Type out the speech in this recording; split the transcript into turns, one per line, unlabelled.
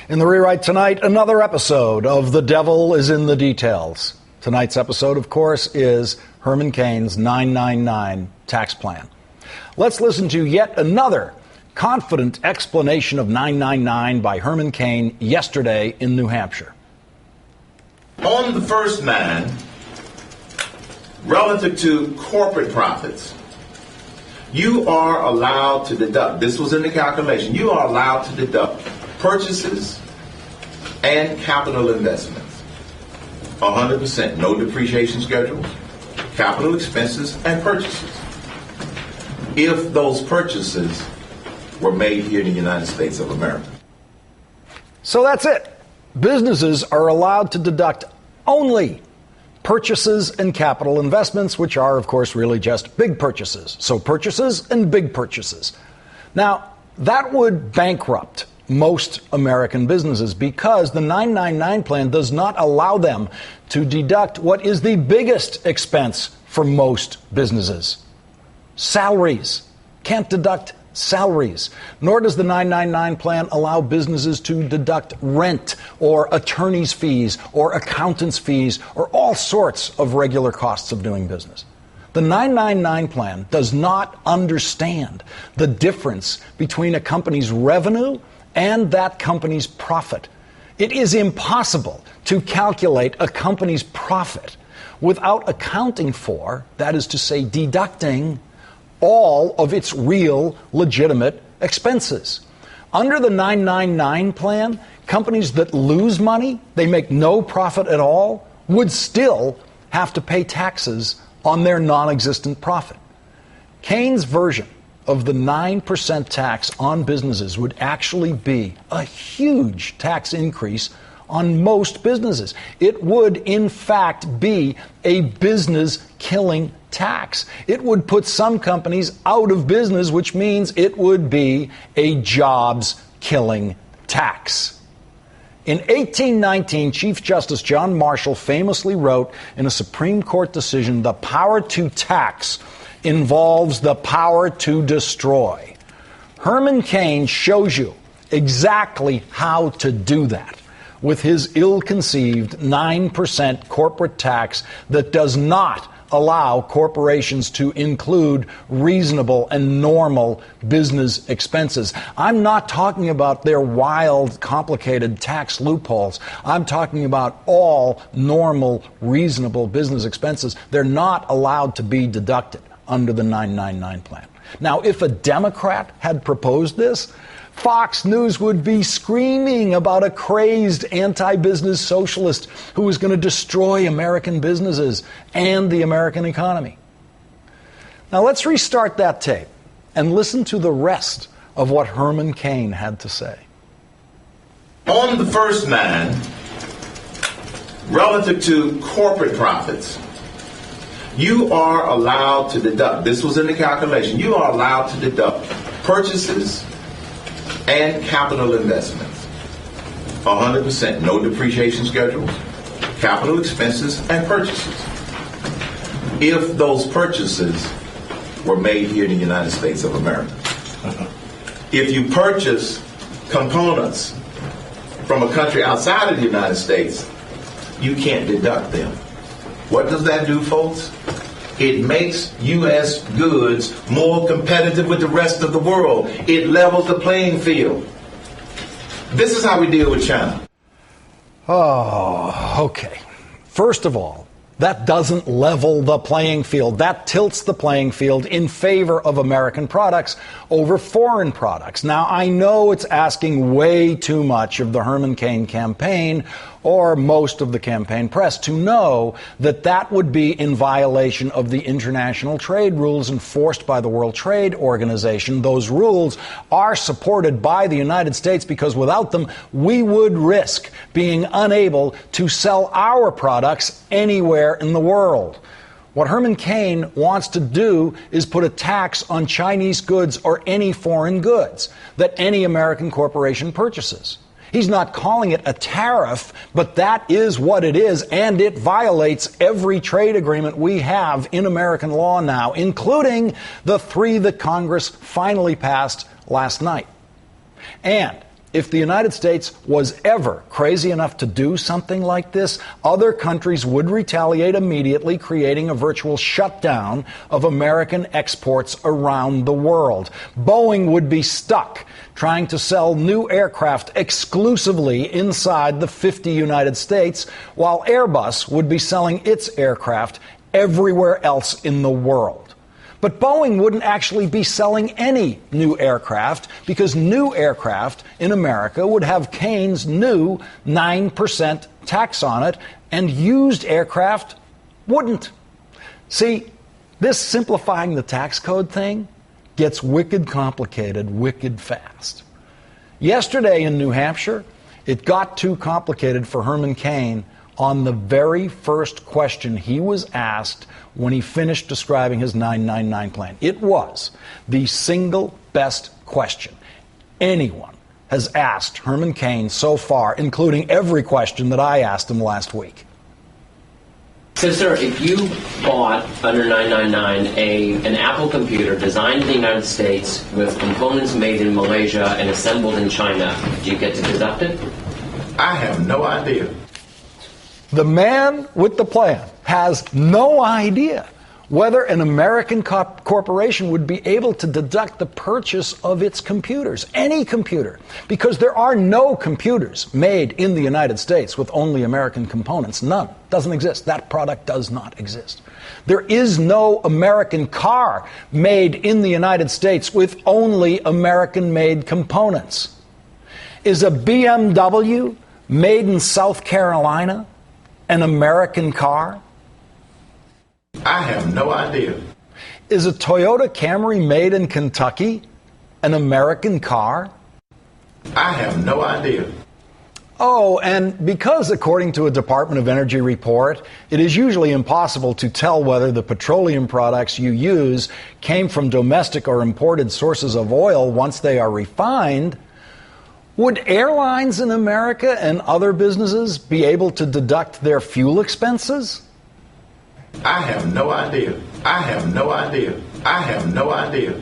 In the rewrite tonight, another episode of The Devil is in the Details. Tonight's episode, of course, is Herman Cain's 999 tax plan. Let's listen to yet another confident explanation of 999 by Herman Cain yesterday in New Hampshire.
On the first nine, relative to corporate profits, you are allowed to deduct, this was in the calculation, you are allowed to deduct purchases and capital investments. 100%, no depreciation schedules, capital expenses, and purchases. If those purchases were made here in the United States of America.
So that's it. Businesses are allowed to deduct only purchases and capital investments, which are, of course, really just big purchases. So purchases and big purchases. Now, that would bankrupt most American businesses because the 999 plan does not allow them to deduct what is the biggest expense for most businesses. Salaries. Can't deduct salaries. Nor does the 999 plan allow businesses to deduct rent or attorney's fees or accountant's fees or all sorts of regular costs of doing business. The 999 plan does not understand the difference between a company's revenue and that company's profit. It is impossible to calculate a company's profit without accounting for, that is to say, deducting all of its real, legitimate expenses. Under the 999 plan, companies that lose money, they make no profit at all, would still have to pay taxes on their non-existent profit. Cain's version of the 9% tax on businesses would actually be a huge tax increase on most businesses. It would, in fact, be a business-killing tax. It would put some companies out of business, which means it would be a jobs-killing tax. In 1819, Chief Justice John Marshall famously wrote in a Supreme Court decision, "The power to tax involves the power to destroy." Herman Cain shows you exactly how to do that with his ill-conceived 9% corporate tax that does not allow corporations to include reasonable and normal business expenses. I'm not talking about their wild, complicated tax loopholes. I'm talking about all normal, reasonable business expenses. They're not allowed to be deducted under the 999 plan. Now, if a Democrat had proposed this, Fox News would be screaming about a crazed anti-business socialist who was going to destroy American businesses and the American economy. Now let's restart that tape and listen to the rest of what Herman Cain had to say.
On the first nine, relative to corporate profits, you are allowed to deduct, this was in the calculation, you are allowed to deduct purchases and capital investments. 100%, no depreciation schedules, capital expenses, and purchases. If those purchases were made here in the United States of America. If you purchase components from a country outside of the United States, you can't deduct them. What does that do, folks? It makes U.S. goods more competitive with the rest of the world. It levels the playing field. This is how we deal with China.
Oh, okay. First of all, that doesn't level the playing field. That tilts the playing field in favor of American products over foreign products. Now, I know it's asking way too much of the Herman Cain campaign or most of the campaign press to know that that would be in violation of the international trade rules enforced by the World Trade Organization. Those rules are supported by the United States because without them, we would risk being unable to sell our products anywhere in the world. What Herman Cain wants to do is put a tax on Chinese goods or any foreign goods that any American corporation purchases. He's not calling it a tariff, but that is what it is, and it violates every trade agreement we have in American law now, including the 3 that Congress finally passed last night. And If the United States was ever crazy enough to do something like this, other countries would retaliate immediately, creating a virtual shutdown of American exports around the world. Boeing would be stuck trying to sell new aircraft exclusively inside the 50 United States, while Airbus would be selling its aircraft everywhere else in the world. But Boeing wouldn't actually be selling any new aircraft because new aircraft in America would have Kane's new 9% tax on it, and used aircraft wouldn't. See, this simplifying the tax code thing gets wicked complicated wicked fast. Yesterday in New Hampshire, it got too complicated for Herman Cain on the very first question he was asked when he finished describing his 999 plan. It was the single best question anyone has asked Herman Cain so far, including every question that I asked him last week.
So, sir, if you bought under 999 an Apple computer designed in the United States with components made in Malaysia and assembled in China, do you get to deduct it?
I have no idea.
The man with the plan has no idea whether an American corporation would be able to deduct the purchase of its computers, any computer, because there are no computers made in the United States with only American components. None. Doesn't exist. That product does not exist. There is no American car made in the United States with only American-made components. Is a BMW made in South Carolina an American car?
I have no idea.
Is a Toyota Camry made in Kentucky an American car?
I have no idea.
Oh, and because according to a Department of Energy report, it is usually impossible to tell whether the petroleum products you use came from domestic or imported sources of oil once they are refined, would airlines in America and other businesses be able to deduct their fuel expenses?
I have no idea. I have no idea. I have no idea.